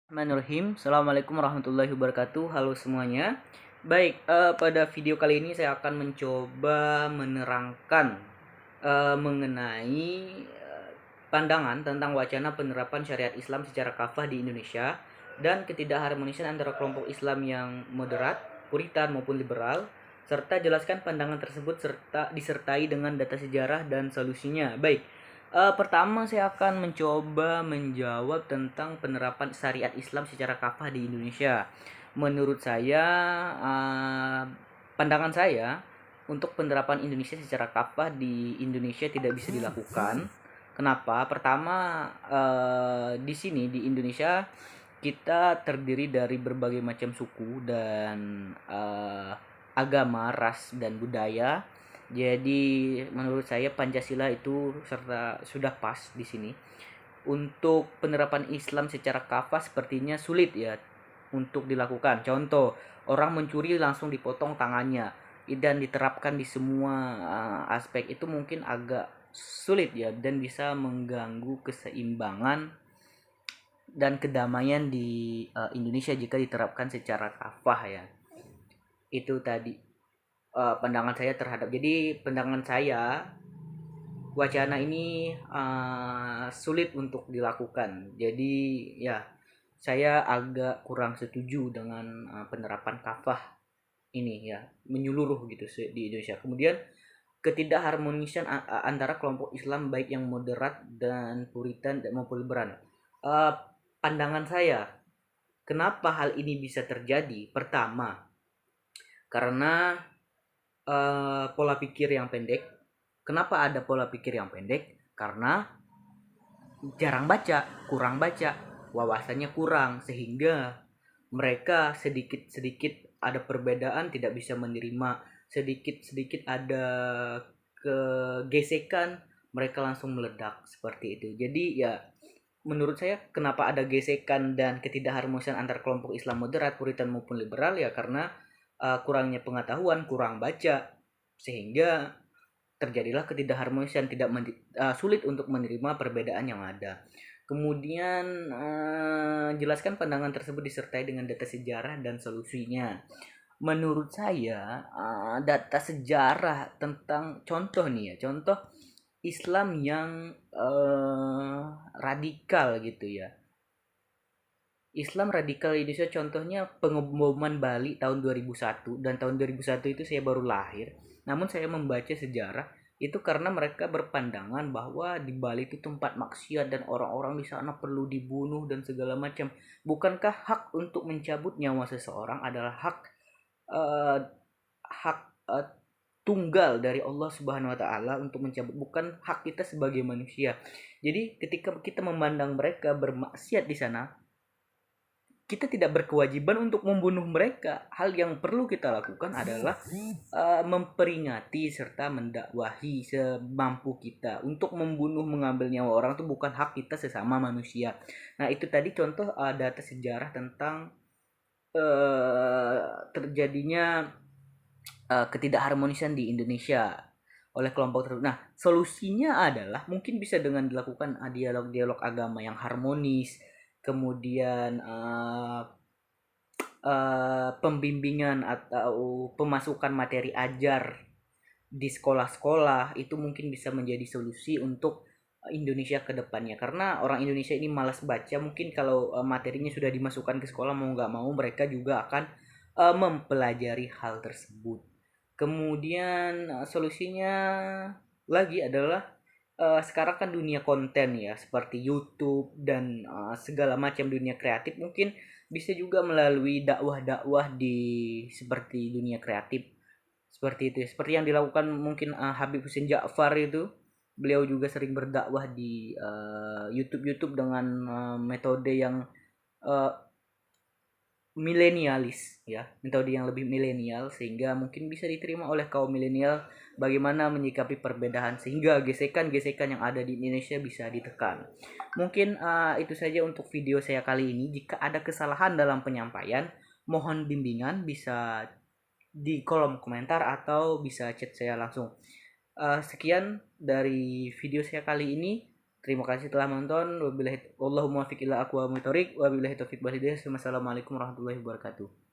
Bismillahirrahmanirrahim. Assalamualaikum warahmatullahi wabarakatuh. Halo semuanya. Baik, pada video kali ini saya akan mencoba menerangkan mengenai pandangan tentang wacana penerapan syariat Islam secara kafah di Indonesia dan ketidakharmonisan antara kelompok Islam yang moderat, puritan maupun liberal, serta jelaskan pandangan tersebut serta disertai dengan data sejarah dan solusinya. Baik, pertama saya akan mencoba menjawab tentang penerapan syariat Islam secara kafah di Indonesia. Menurut saya, pandangan saya untuk penerapan Indonesia secara kafah di Indonesia tidak bisa dilakukan. Kenapa? Pertama, di sini di Indonesia kita terdiri dari berbagai macam suku dan agama, ras dan budaya. Jadi menurut saya Pancasila itu serta sudah pas di sini. Untuk penerapan Islam secara kafah sepertinya sulit ya untuk dilakukan. Contoh, orang mencuri langsung dipotong tangannya dan diterapkan di semua aspek itu mungkin agak sulit ya dan bisa mengganggu keseimbangan dan kedamaian di Indonesia jika diterapkan secara kafah ya. Itu tadi pandangan saya terhadap. Jadi pandangan saya wacana ini sulit untuk dilakukan. Jadi ya saya agak kurang setuju dengan penerapan kafah ini ya menyeluruh gitu di Indonesia. Kemudian ketidakharmonisan antara kelompok Islam baik yang moderat dan puritan maupun liberal. Uh, Pandangan saya, kenapa hal ini bisa terjadi? Pertama, karena pola pikir yang pendek. Kenapa ada pola pikir yang pendek? Karena jarang baca, kurang baca, wawasannya kurang, sehingga mereka sedikit-sedikit ada perbedaan tidak bisa menerima, sedikit-sedikit ada kegesekan mereka langsung meledak seperti itu. Jadi ya menurut saya kenapa ada gesekan dan ketidakharmonisan antar kelompok Islam moderat, puritan maupun liberal ya karena kurangnya pengetahuan, kurang baca, sehingga terjadilah ketidakharmonisan, tidak sulit untuk menerima perbedaan yang ada. Kemudian jelaskan pandangan tersebut disertai dengan data sejarah dan solusinya. Menurut saya data sejarah tentang contoh nih ya, contoh Islam yang radikal gitu ya. Islam radikal Indonesia contohnya pengeboman Bali tahun 2001 dan tahun 2001 itu saya baru lahir. Namun saya membaca sejarah itu karena mereka berpandangan bahwa di Bali itu tempat maksiat dan orang-orang di sana perlu dibunuh dan segala macam. Bukankah hak untuk mencabut nyawa seseorang adalah eh, hak tunggal dari Allah Subhanahu wa taala untuk mencabut, bukan hak kita sebagai manusia. Jadi ketika kita memandang mereka bermaksiat di sana, kita tidak berkewajiban untuk membunuh mereka. Hal yang perlu kita lakukan adalah memperingati serta mendakwahi semampu kita. Untuk membunuh, mengambil nyawa orang itu bukan hak kita sesama manusia. Nah itu tadi contoh data sejarah tentang terjadinya ketidakharmonisan di Indonesia oleh kelompok tertentu. Nah, solusinya adalah mungkin bisa dengan dilakukan dialog-dialog agama yang harmonis, kemudian pembimbingan atau pemasukan materi ajar di sekolah-sekolah itu mungkin bisa menjadi solusi untuk Indonesia ke depannya, karena orang Indonesia ini malas baca. Mungkin kalau materinya sudah dimasukkan ke sekolah, mau nggak mau mereka juga akan mempelajari hal tersebut. Kemudian solusinya lagi adalah sekarang kan dunia konten ya seperti YouTube dan segala macam dunia kreatif, mungkin bisa juga melalui dakwah-dakwah di seperti dunia kreatif seperti itu ya. Seperti yang dilakukan mungkin Habib Hussein Ja'far itu, beliau juga sering berdakwah di YouTube dengan metode yang uh, milenialis ya, metode yang lebih milenial, sehingga mungkin bisa diterima oleh kaum milenial bagaimana menyikapi perbedaan sehingga gesekan-gesekan yang ada di Indonesia bisa ditekan. Mungkin itu saja untuk video saya kali ini. Jika ada kesalahan dalam penyampaian, mohon bimbingan, bisa di kolom komentar atau bisa chat saya langsung. Sekian dari video saya kali ini. Terima kasih telah menonton. Wabillahi wallahul muwaffiq ila aqwamit thoriq. Wabillahi taufiq walhidayah. Wassalamualaikum warahmatullahi wabarakatuh.